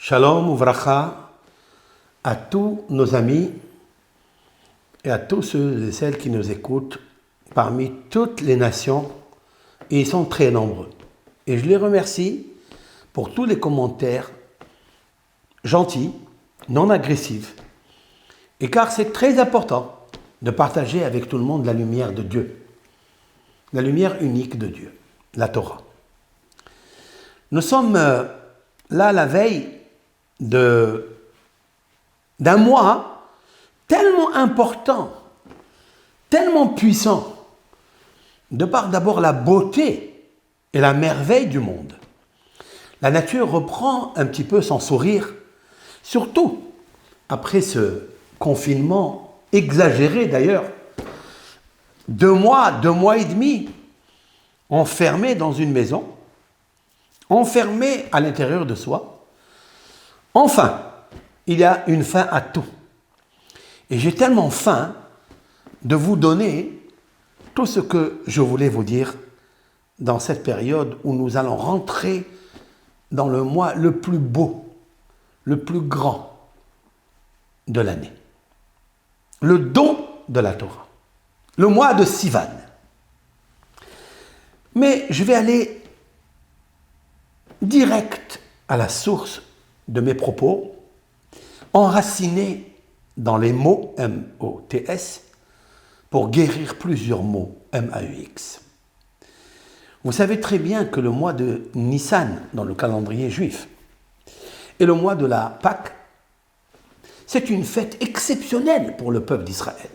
Shalom uvracha à tous nos amis et à tous ceux et celles qui nous écoutent parmi toutes les nations, et ils sont très nombreux. Et je les remercie pour tous les commentaires gentils, non agressifs, et car c'est très important de partager avec tout le monde la lumière de Dieu, la lumière unique de Dieu, la Torah. Nous sommes là la veille d'un mois tellement important, tellement puissant, de par d'abord la beauté et la merveille du monde. La nature reprend un petit peu son sourire, surtout après ce confinement exagéré d'ailleurs, 2 mois et demi, enfermé dans une maison, enfermé à l'intérieur de soi. Enfin, il y a une fin à tout. Et j'ai tellement faim de vous donner tout ce que je voulais vous dire dans cette période où nous allons rentrer dans le mois le plus beau, le plus grand de l'année. Le don de la Torah. Le mois de Sivan. Mais je vais aller direct à la source de mes propos, enracinés dans les mots M-O-T-S pour guérir plusieurs mots M-A-U-X. Vous savez très bien que le mois de Nissan dans le calendrier juif et le mois de la Pâque, c'est une fête exceptionnelle pour le peuple d'Israël.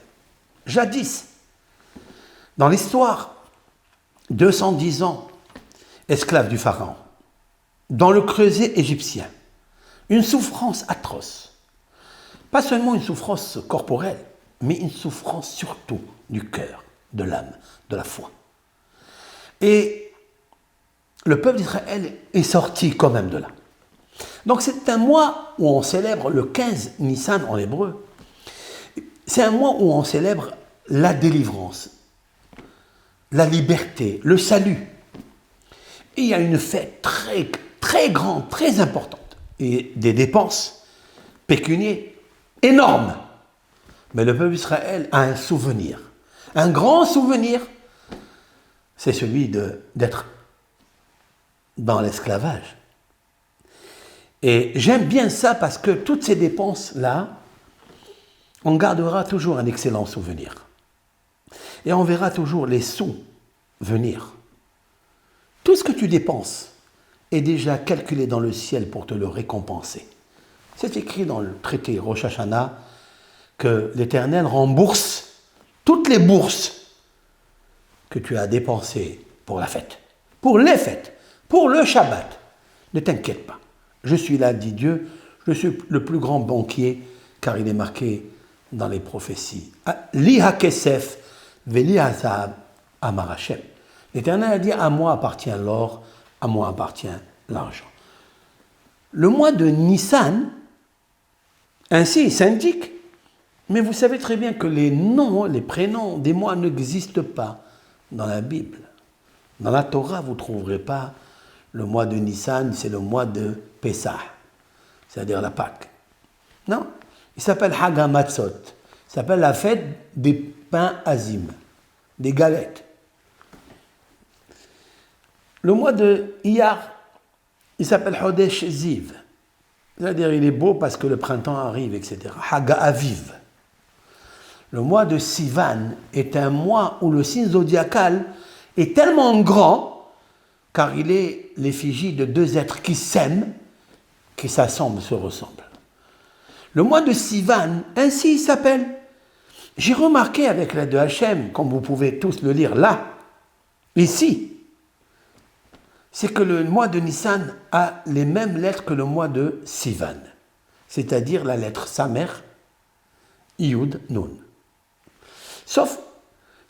Jadis, dans l'histoire, 210 ans, esclaves du Pharaon, dans le creuset égyptien, une souffrance atroce. Pas seulement une souffrance corporelle, mais une souffrance surtout du cœur, de l'âme, de la foi. Et le peuple d'Israël est sorti quand même de là. Donc c'est un mois où on célèbre le 15 Nissan en hébreu. C'est un mois où on célèbre la délivrance, la liberté, le salut. Et il y a une fête très, très grande, très importante. Et des dépenses pécuniaires énormes. Mais le peuple d'Israël a un souvenir. Un grand souvenir, c'est celui d'être dans l'esclavage. Et j'aime bien ça parce que toutes ces dépenses-là, on gardera toujours un excellent souvenir. Et on verra toujours les sous venir. Tout ce que tu dépenses est déjà calculé dans le ciel pour te le récompenser. C'est écrit dans le traité Rosh Hashanah que l'Éternel rembourse toutes les bourses que tu as dépensées pour la fête, pour les fêtes, pour le Shabbat. Ne t'inquiète pas. Je suis là, dit Dieu, je suis le plus grand banquier, car il est marqué dans les prophéties. Li ha-kesef veli ha-zahav amar Hashem. L'Éternel a dit, à moi appartient l'or, à moi appartient l'argent. Le mois de Nissan, ainsi, s'indique, mais vous savez très bien que les noms, les prénoms des mois n'existent pas dans la Bible. Dans la Torah, vous ne trouverez pas le mois de Nissan, c'est le mois de Pessah, c'est-à-dire la Pâque. Non, il s'appelle Hag HaMatzot, il s'appelle la fête des pains azim, des galettes. Le mois de Iyar, il s'appelle Hodesh Ziv, c'est-à-dire il est beau parce que le printemps arrive, etc. Hag Aviv. Le mois de Sivan est un mois où le signe zodiacal est tellement grand, car il est l'effigie de deux êtres qui s'aiment, qui s'assemblent, se ressemblent. Le mois de Sivan, ainsi il s'appelle. J'ai remarqué avec l'aide de Hachem, comme vous pouvez tous le lire là, ici, c'est que le mois de Nissan a les mêmes lettres que le mois de Sivan, c'est-à-dire la lettre Samer, Iyud, Nun. Sauf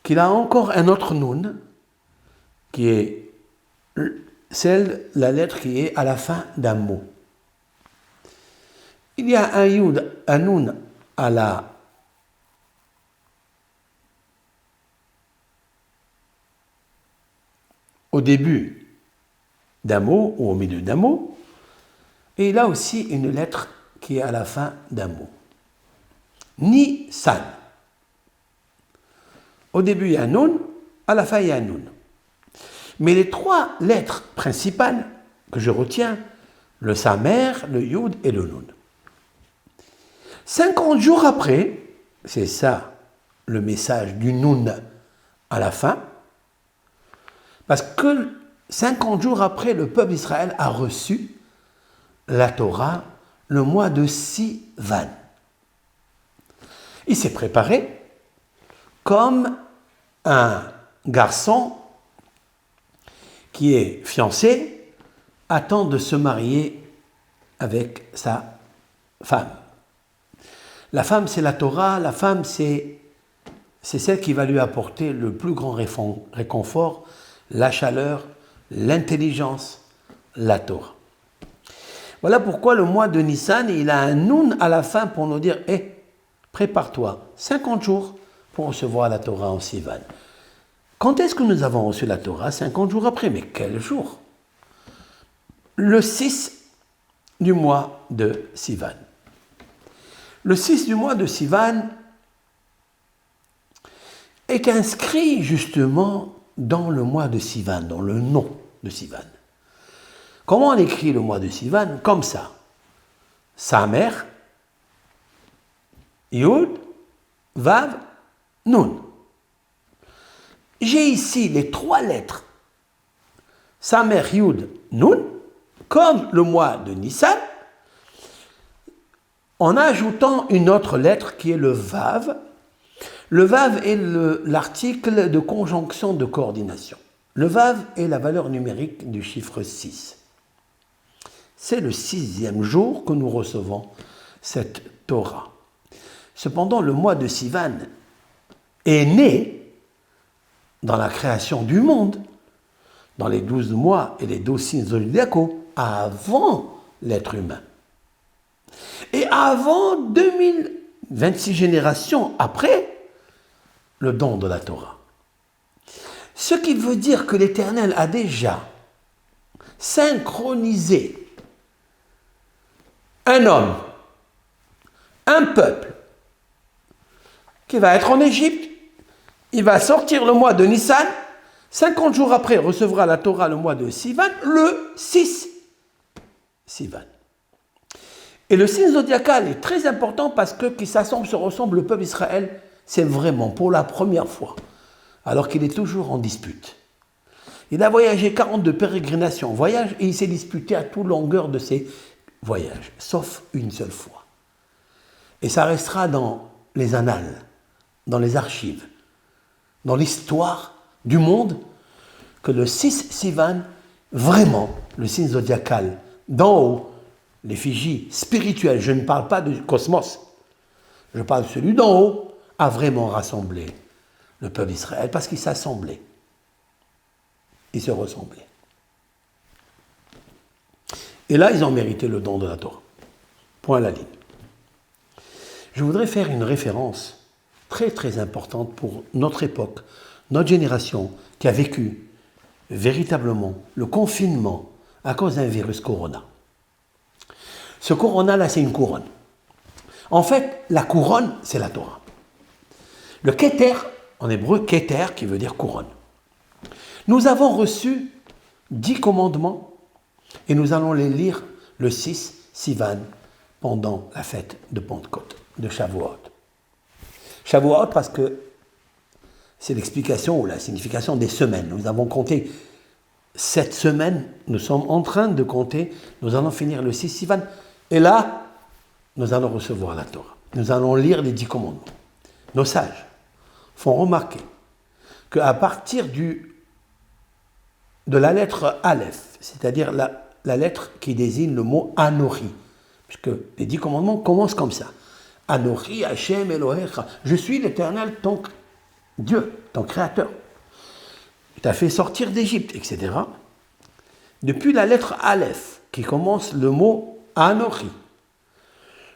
qu'il a encore un autre Nun, qui est la lettre qui est à la fin d'un mot. Il y a un Yud, un Nun au début d'un mot ou au milieu d'un mot, Et il a aussi une lettre qui est à la fin d'un mot. Nisan. Au début, il y a un nun, à la fin, il y a un nun. Mais les trois lettres principales que je retiens, le Samer, le Yud et le Nun. 50 jours après, c'est ça le message du Nun à la fin, parce que 50 jours après, le peuple d'Israël a reçu la Torah le mois de Sivan. Il s'est préparé comme un garçon qui est fiancé attend de se marier avec sa femme. La femme, c'est la Torah, la femme, c'est celle qui va lui apporter le plus grand réconfort, la chaleur, l'intelligence, la Torah. Voilà pourquoi le mois de Nissan, il a un Nun à la fin pour nous dire prépare-toi, 50 jours pour recevoir la Torah en Sivan. Quand est-ce que nous avons reçu la Torah? 50 jours après. Mais quel jour? Le 6 du mois de Sivan. Le 6 du mois de Sivan est inscrit justement dans le mois de Sivan, dans le nom de Sivan. Comment on écrit le mois de Sivan? Comme ça. Samer, Yud, Vav, Nun. J'ai ici les trois lettres Samer, Yud, Nun, comme le mois de Nissan, en ajoutant une autre lettre qui est le Vav. Le Vav est l'article de conjonction de coordination. Le Vav est la valeur numérique du chiffre 6. C'est le 6e jour que nous recevons cette Torah. Cependant, le mois de Sivan est né dans la création du monde, dans les 12 mois et les 12 signes zodiacaux, avant l'être humain. Et avant 2026 générations après le don de la Torah. Ce qui veut dire que l'Éternel a déjà synchronisé un homme, un peuple, qui va être en Égypte. Il va sortir le mois de Nissan, 50 jours après recevra la Torah le mois de Sivan, le 6 Sivan. Et le signe zodiacal est très important parce que qui s'assemble se ressemble le peuple d'Israël, c'est vraiment pour la première fois, alors qu'il est toujours en dispute. Il a voyagé 42 pérégrinations, voyages, et il s'est disputé à toute longueur de ses voyages, sauf une seule fois. Et ça restera dans les annales, dans les archives, dans l'histoire du monde, que le 6 Sivan, vraiment, le signe zodiacal, d'en haut, l'effigie spirituelle, je ne parle pas du cosmos, je parle de celui d'en haut, a vraiment rassemblé le peuple d'Israël, parce qu'ils s'assemblaient, ils se ressemblaient. Et là, ils ont mérité le don de la Torah. Point à la ligne. Je voudrais faire une référence très très importante pour notre époque, notre génération qui a vécu véritablement le confinement à cause d'un virus corona. Ce corona-là, c'est une couronne. En fait, la couronne, c'est la Torah. Le Keter, en hébreu, Keter, qui veut dire couronne. Nous avons reçu 10 commandements et nous allons les lire le 6 Sivan pendant la fête de Pentecôte, de Shavuot. Shavuot parce que c'est l'explication ou la signification des semaines. Nous avons compté 7 semaines, nous sommes en train de compter, nous allons finir le 6 Sivan et là, nous allons recevoir la Torah. Nous allons lire les 10 commandements. Nos sages font remarquer qu'à partir de la lettre Aleph, c'est-à-dire la lettre qui désigne le mot Anori, puisque les 10 commandements commencent comme ça. Anori Hashem Elohecha, je suis l'Éternel, ton Dieu, ton Créateur. Tu t'as fait sortir d'Égypte, etc. Depuis la lettre Aleph, qui commence le mot Anori,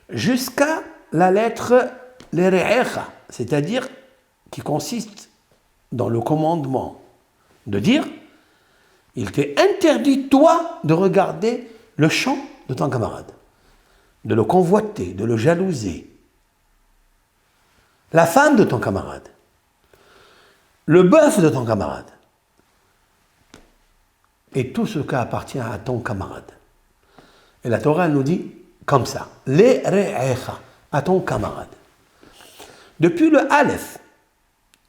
jusqu'à la lettre Lerecha, c'est-à-dire qui consiste dans le commandement de dire il t'est interdit, toi, de regarder le champ de ton camarade, de le convoiter, de le jalouser, la femme de ton camarade, le bœuf de ton camarade, et tout ce qui appartient à ton camarade. Et la Torah nous dit comme ça, les re'echa, à ton camarade. Depuis le Aleph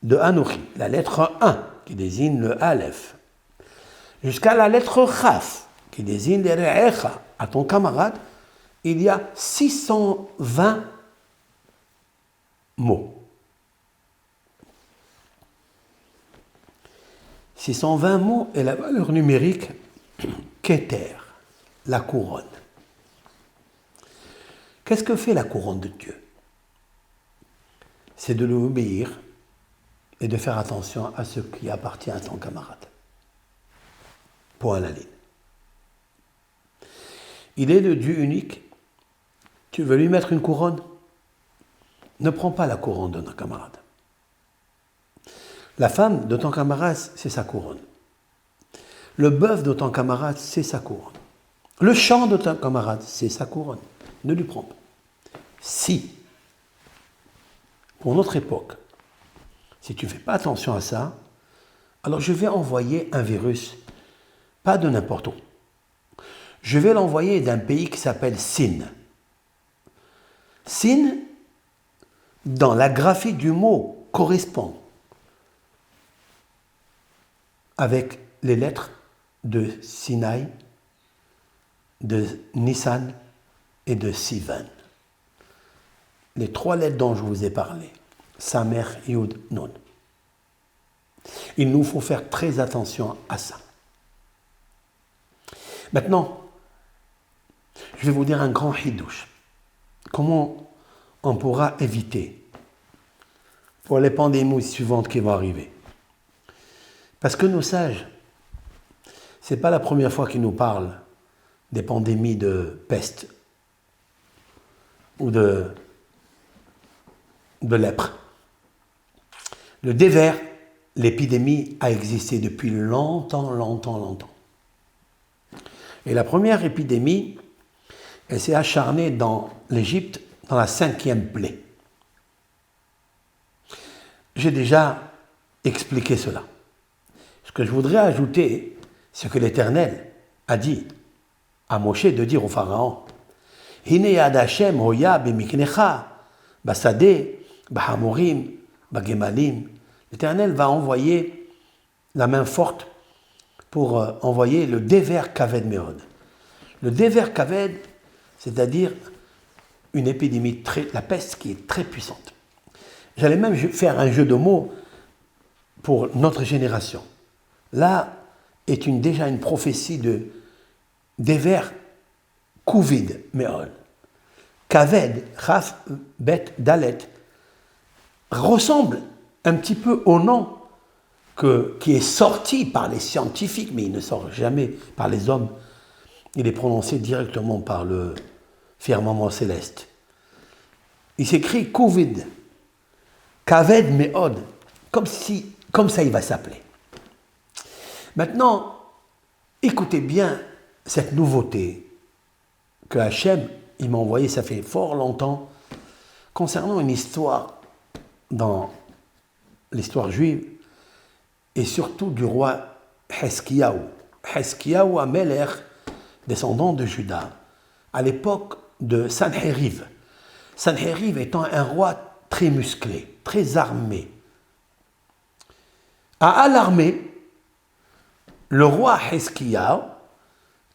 de Anochi, la lettre 1 qui désigne le Aleph, jusqu'à la lettre Chaf qui désigne les re'echa, à ton camarade, il y a 620 mots. 620 mots est la valeur numérique Keter, la couronne. Qu'est-ce que fait la couronne de Dieu? C'est de lui obéir et de faire attention à ce qui appartient à ton camarade. Point à la ligne. Il est le Dieu unique. Tu veux lui mettre une couronne? Ne prends pas la couronne de ton camarade. La femme de ton camarade, c'est sa couronne. Le bœuf de ton camarade, c'est sa couronne. Le champ de ton camarade, c'est sa couronne. Ne lui prends pas. Si, pour notre époque, si tu ne fais pas attention à ça, alors je vais envoyer un virus, pas de n'importe où. Je vais l'envoyer d'un pays qui s'appelle Sin. Sin, dans la graphie du mot, correspond avec les lettres de Sinaï, de Nissan et de Sivan. Les 3 lettres dont je vous ai parlé, Samer, Yud, Nun. Il nous faut faire très attention à ça. Maintenant, je vais vous dire un grand hidouche. Comment on pourra éviter pour les pandémies suivantes qui vont arriver? Parce que nos sages, ce n'est pas la première fois qu'ils nous parlent des pandémies de peste ou de lèpre. Le dévers, l'épidémie a existé depuis longtemps. Et la première épidémie, elle s'est acharnée dans l'Égypte dans la 5e plaie. J'ai déjà expliqué cela. Ce que je voudrais ajouter, c'est que l'Éternel a dit à Moshe de dire au Pharaon, Hine yad Hashem hoya b'miknecha, basadeh, b'hamorim, b'gemalim. L'Éternel va envoyer la main forte pour envoyer le dévers kaved meod. Le dévers kaved, c'est-à-dire une épidémie, la peste qui est très puissante. J'allais même faire un jeu de mots pour notre génération. Là est déjà une prophétie de dévers Covid meod. Kaved, Chaf, Bet, Dalet ressemble un petit peu au nom qui est sorti par les scientifiques, mais il ne sort jamais par les hommes. Il est prononcé directement par le firmament céleste. Il s'écrit Covid, Kaved Meod, comme ça il va s'appeler. Maintenant, écoutez bien cette nouveauté que Hachem, il m'a envoyé, ça fait fort longtemps, concernant une histoire dans l'histoire juive, et surtout du roi Heskiyahu. Heskiyahu Amelech, descendant de Juda, à l'époque de Sanheriv. Sanheriv étant un roi très musclé, très armé, a alarmé le roi Heskiyahu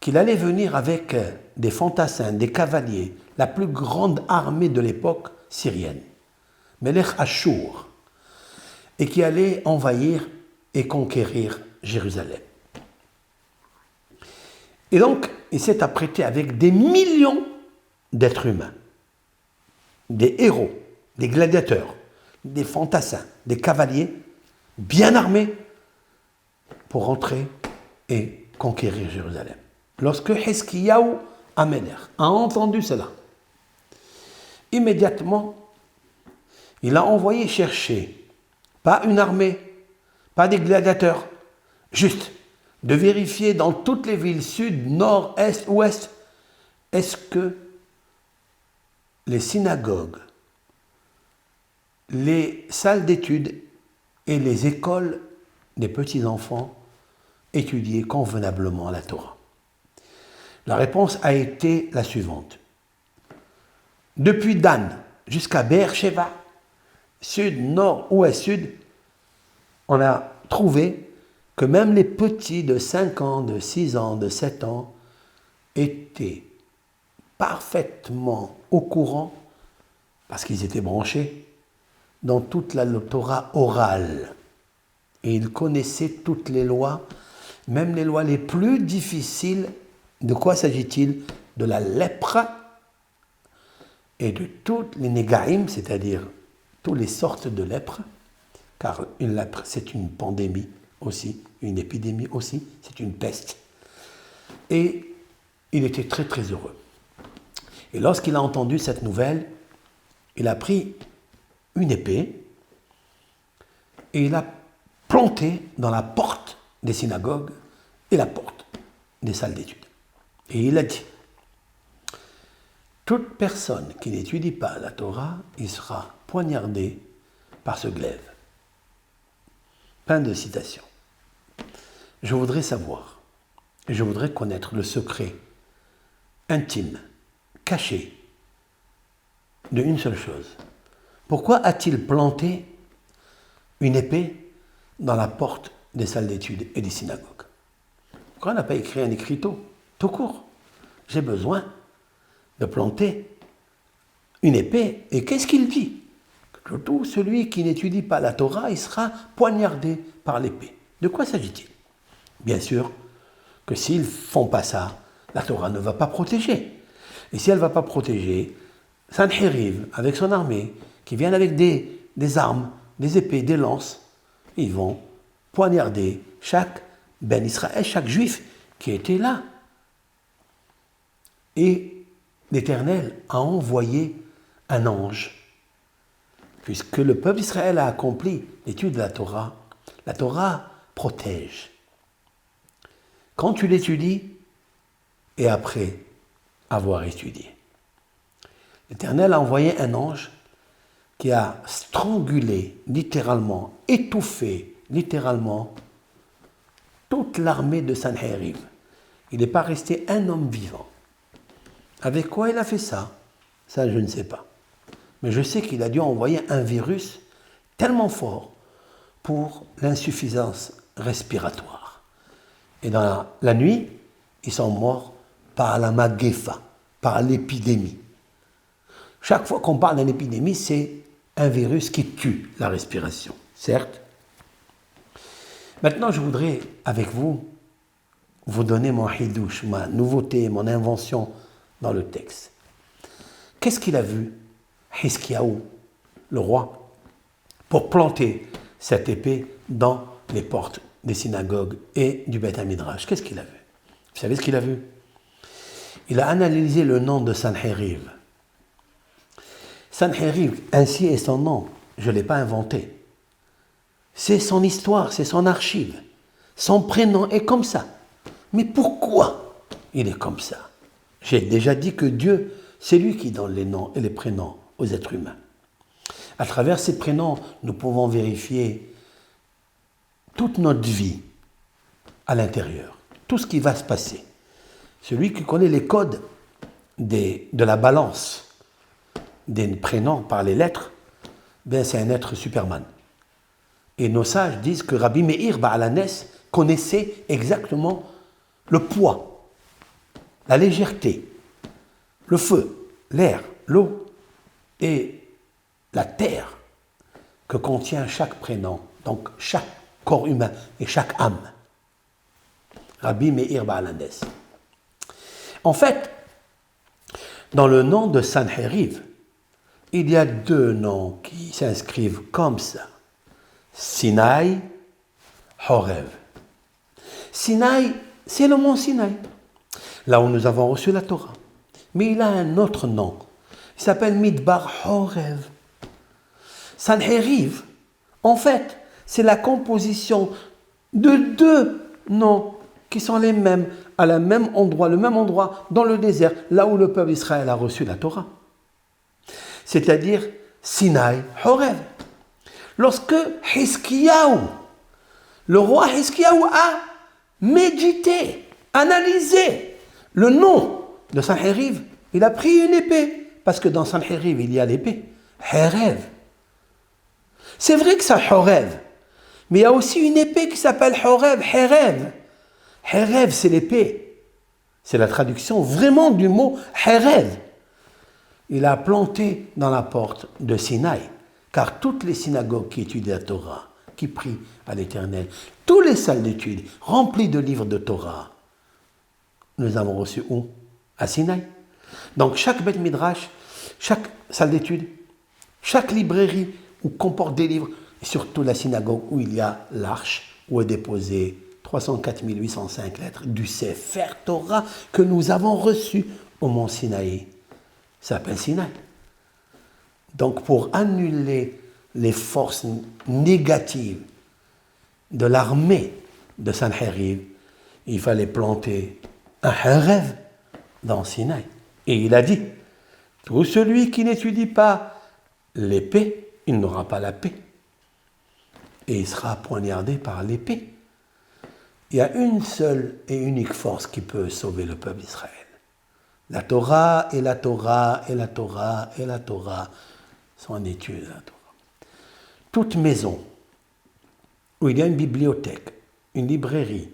qu'il allait venir avec des fantassins, des cavaliers, la plus grande armée de l'époque syrienne, Melech Ashur, et qui allait envahir et conquérir Jérusalem. Et donc, il s'est apprêté avec des millions d'êtres humains, des héros, des gladiateurs, des fantassins, des cavaliers, bien armés, pour entrer et conquérir Jérusalem. Lorsque Heskiyahu Amelech a entendu cela, immédiatement, il a envoyé chercher, pas une armée, pas des gladiateurs, juste de vérifier dans toutes les villes sud, nord, est, ouest, est-ce que les synagogues, les salles d'études et les écoles des petits-enfants étudiaient convenablement la Torah? La réponse a été la suivante. Depuis Dan jusqu'à Be'er-Sheva, sud, nord, ouest, sud, on a trouvé que même les petits de 5 ans, de 6 ans, de 7 ans étaient parfaitement au courant, parce qu'ils étaient branchés, dans toute la Torah orale. Et ils connaissaient toutes les lois, même les lois les plus difficiles. De quoi s'agit-il? De la lèpre et de toutes les négaïm, c'est-à-dire toutes les sortes de lèpre, car une lèpre, c'est une pandémie aussi, une épidémie aussi, c'est une peste. Et il était très très heureux. Et lorsqu'il a entendu cette nouvelle, il a pris une épée et il a planté dans la porte des synagogues et la porte des salles d'études. Et il a dit, toute personne qui n'étudie pas la Torah, il sera poignardé par ce glaive. Fin de citation. Je voudrais savoir, je voudrais connaître le secret intime, caché, d'une seule chose. Pourquoi a-t-il planté une épée dans la porte des salles d'études et des synagogues? Pourquoi on n'a pas écrit un écriteau, tout court? J'ai besoin de planter une épée. Et qu'est-ce qu'il dit? Que tout celui qui n'étudie pas la Torah, il sera poignardé par l'épée. De quoi s'agit-il? Bien sûr que s'ils ne font pas ça, la Torah ne va pas protéger. Et si elle ne va pas protéger, Sancheriv, avec son armée, qui viennent avec des armes, des épées, des lances, ils vont poignarder chaque Ben Israël, chaque juif qui était là. Et l'Éternel a envoyé un ange. Puisque le peuple d'Israël a accompli l'étude de la Torah protège. Quand tu l'étudies, et après avoir étudié, l'Éternel a envoyé un ange qui a strangulé, littéralement, étouffé, littéralement, toute l'armée de Sancheriv. Il n'est pas resté un homme vivant. Avec quoi il a fait ça? Ça, je ne sais pas. Mais je sais qu'il a dû envoyer un virus tellement fort pour l'insuffisance respiratoire. Et dans la nuit, ils sont morts par la maguefa, par l'épidémie. Chaque fois qu'on parle d'une épidémie, c'est un virus qui tue la respiration, certes. Maintenant, je voudrais, avec vous donner mon hidouche, ma nouveauté, mon invention dans le texte. Qu'est-ce qu'il a vu, Hiskiaou, le roi, pour planter cette épée dans les portes des synagogues et du Beth Midrash? Qu'est-ce qu'il a vu? Vous savez ce qu'il a vu? Il a analysé le nom de Sancheriv. Sancheriv, ainsi est son nom, je ne l'ai pas inventé. C'est son histoire, c'est son archive. Son prénom est comme ça. Mais pourquoi il est comme ça? J'ai déjà dit que Dieu, c'est lui qui donne les noms et les prénoms aux êtres humains. À travers ces prénoms, nous pouvons vérifier toute notre vie à l'intérieur, tout ce qui va se passer. Celui qui connaît les codes de la balance des prénoms par les lettres, ben c'est un être Superman. Et nos sages disent que Rabbi Meir Baalanes connaissait exactement le poids, la légèreté, le feu, l'air, l'eau et la terre que contient chaque prénom, donc chaque corps humain et chaque âme. Rabbi Meir Baalanes. En fait, dans le nom de Sancheriv, il y a deux noms qui s'inscrivent comme ça. Sinaï, Horev. Sinaï, c'est le mont Sinaï, là où nous avons reçu la Torah. Mais il a un autre nom. Il s'appelle Midbar Horev. Sancheriv, en fait, c'est la composition de deux noms qui sont les mêmes, à le même endroit, dans le désert, là où le peuple d'Israël a reçu la Torah. C'est-à-dire Sinaï, Horeb. Lorsque Hiskiyahu, le roi Hiskiyahu a médité, analysé le nom de Sanheriv, il a pris une épée, parce que dans Sanheriv, il y a l'épée, Herev. C'est vrai que c'est Horeb, mais il y a aussi une épée qui s'appelle Horeb, Herev. Herev, c'est l'épée. C'est la traduction vraiment du mot Herev. Il a planté dans la porte de Sinaï, car toutes les synagogues qui étudient la Torah, qui prient à l'Éternel, toutes les salles d'études remplies de livres de Torah, nous avons reçu où? À Sinaï. Donc chaque Beth Midrash, chaque salle d'études, chaque librairie où comporte des livres, et surtout la synagogue où il y a l'arche, où est déposée 304 805 lettres du Sefer Torah que nous avons reçu au mont Sinaï. Ça s'appelle Sinaï. Donc pour annuler les forces négatives de l'armée de Sanheriv, il fallait planter un Herev dans Sinaï. Et il a dit, tout celui qui n'étudie pas l'épée, il n'aura pas la paix. Et il sera poignardé par l'épée. Il y a une seule et unique force qui peut sauver le peuple d'Israël. La Torah et la Torah et la Torah et la Torah sont en étude de la Torah. Toute maison où il y a une bibliothèque, une librairie,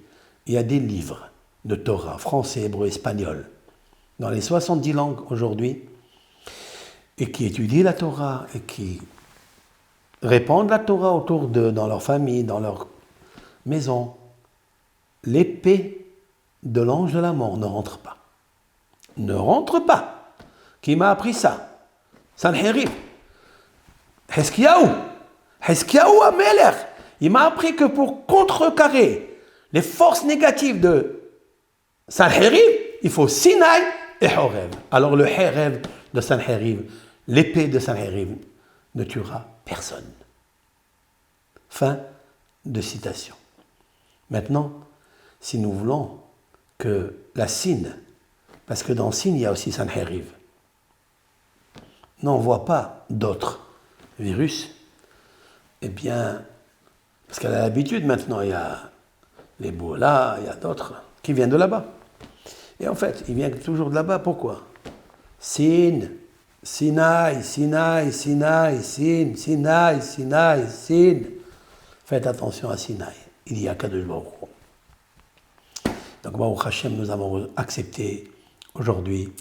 il y a des livres de Torah, français, hébreu, espagnol, dans les 70 langues aujourd'hui, et qui étudient la Torah et qui répandent la Torah autour d'eux, dans leur famille, dans leur maison, l'épée de l'ange de la mort ne rentre pas. Ne rentre pas. Qui m'a appris ça? Sanheriv. Hiskiyahu Amelech. Il m'a appris que pour contrecarrer les forces négatives de Sanheriv, il faut Sinaï et Horeb. Alors le Herev de Sanheriv, l'épée de Sanheriv, ne tuera personne. Fin de citation. Maintenant, si nous voulons que la Sine, parce que dans Sine, il y a aussi Sanheriv, n'envoie pas d'autres virus, eh bien, parce qu'elle a l'habitude maintenant, il y a l'Ebola, il y a d'autres qui viennent de là-bas. Et en fait, ils viennent toujours de là-bas, pourquoi? Sine, Sinaï, Sinaï, Sinaï, Sine, Sinaï, Sinaï, Sine. Faites attention à Sinaï, il y a Kadosh Baruch Hu. Donc, Baruch Hashem, nous avons accepté aujourd'hui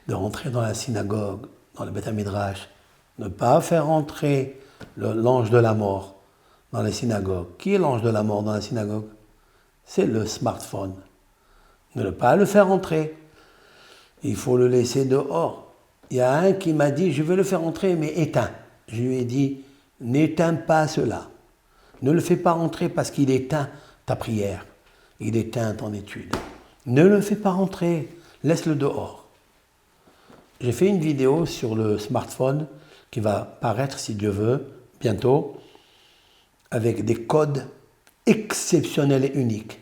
de rentrer dans la synagogue, dans le Beth Midrash, ne pas faire entrer l'ange de la mort dans les synagogues. Qui est l'ange de la mort dans la synagogue? C'est le smartphone. Ne pas le faire entrer. Il faut le laisser dehors. Il y a un qui m'a dit, je vais le faire entrer, mais éteins. Je lui ai dit, n'éteins pas cela. Ne le fais pas entrer parce qu'il éteint ta prière. Il éteint ton étude. Ne le fais pas rentrer. Laisse-le dehors. J'ai fait une vidéo sur le smartphone qui va paraître, si Dieu veut, bientôt, avec des codes exceptionnels et uniques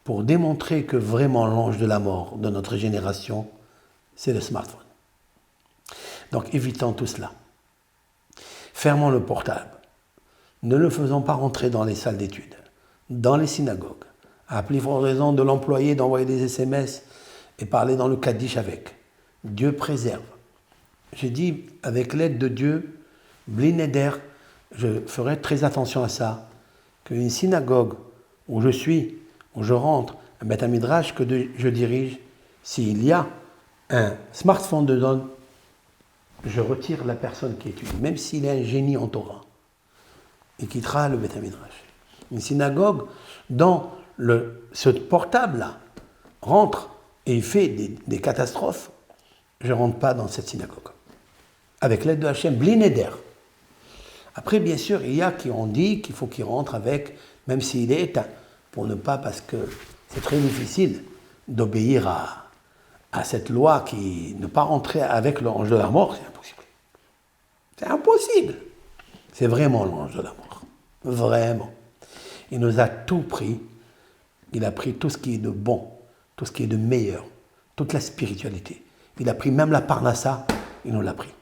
pour démontrer que vraiment l'ange de la mort de notre génération, c'est le smartphone. Donc évitons tout cela. Fermons le portable. Ne le faisons pas rentrer dans les salles d'études, dans les synagogues, à plus forte raison de l'employer d'envoyer des SMS et parler dans le Kaddish avec. Dieu préserve. J'ai dit, avec l'aide de Dieu, Bli Neder, je ferai très attention à ça, qu'une synagogue où je suis, où je rentre, un Beth Midrash que je dirige, s'il y a un smartphone dedans, je retire la personne qui étudie, même s'il est un génie en Torah. Il quittera le Beth Midrash. Une synagogue dont ce portable-là rentre et il fait des catastrophes, je ne rentre pas dans cette synagogue. Avec l'aide de Hachem, Bli Neder. Après, bien sûr, il y a qui ont dit qu'il faut qu'il rentre avec, même s'il est éteint, pour ne pas, parce que c'est très difficile d'obéir à cette loi qui ne pas rentrer avec l'ange de la mort, c'est impossible. C'est impossible. C'est vraiment l'ange de la mort. Vraiment. Il nous a tout pris. Il a pris tout ce qui est de bon tout ce qui est de meilleur, toute la spiritualité. Il a pris même la parnassa, il nous l'a pris.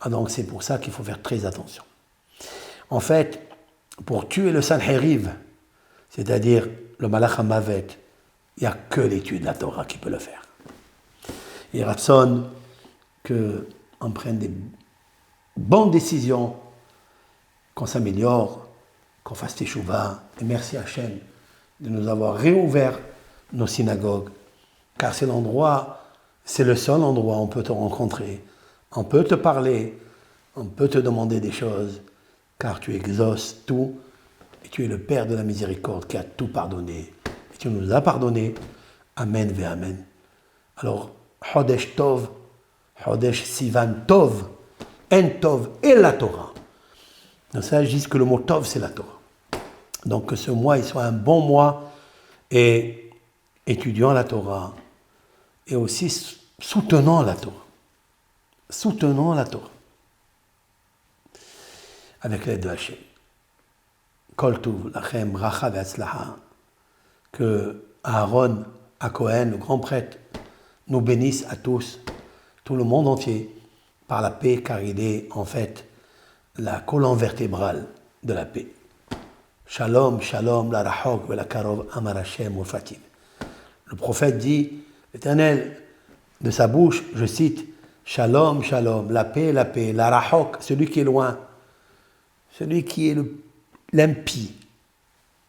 Ah, donc c'est pour ça qu'il faut faire très attention. En fait, pour tuer le Sanheriv, c'est-à-dire le Malach HaMavet, il n'y a que l'étude de la Torah qui peut le faire. Et Ratson, qu'on prenne des bonnes décisions, qu'on s'améliore, qu'on fasse teshuva. Et merci Hachem de nous avoir réouvert nos synagogues, car c'est l'endroit, c'est le seul endroit où on peut te rencontrer, on peut te parler, on peut te demander des choses, car tu exauces tout, et tu es le Père de la miséricorde qui a tout pardonné, et tu nous as pardonné. Amen ve Amen. Alors, Chodesh Tov, Chodesh Sivan Tov, En Tov et la Torah. Donc ça, je dis que le mot Tov, c'est la Torah. Donc que ce mois, il soit un bon mois, et étudiant la Torah, et aussi soutenant la Torah. Soutenant la Torah. Avec l'aide de Hachem. Kol Tuv, Lachem, Bracha ve'Hatzlacha. Que Aaron, à Cohen, le grand prêtre, nous bénisse à tous, tout le monde entier, par la paix, car il est en fait la colonne vertébrale de la paix. Shalom, shalom, la rahok, la karov, amar Hashem, ufativ. Le prophète dit, l'Éternel, de sa bouche, je cite, shalom, shalom, la paix, la rahok, celui qui est loin, celui qui est l'impie,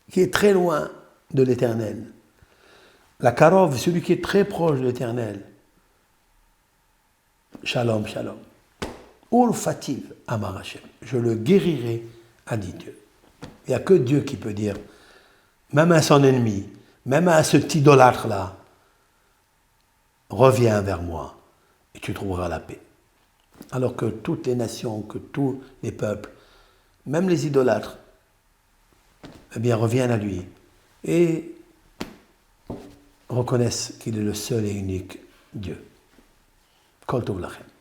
qui est très loin de l'Éternel. La karov, celui qui est très proche de l'Éternel. Shalom, shalom. Ulfativ, amar Hashem. Je le guérirai, a dit Dieu. Il n'y a que Dieu qui peut dire, même à son ennemi, même à cet idolâtre-là, reviens vers moi et tu trouveras la paix. Alors que toutes les nations, que tous les peuples, même les idolâtres, eh bien, reviennent à lui et reconnaissent qu'il est le seul et unique Dieu. Kol Tov Lachem.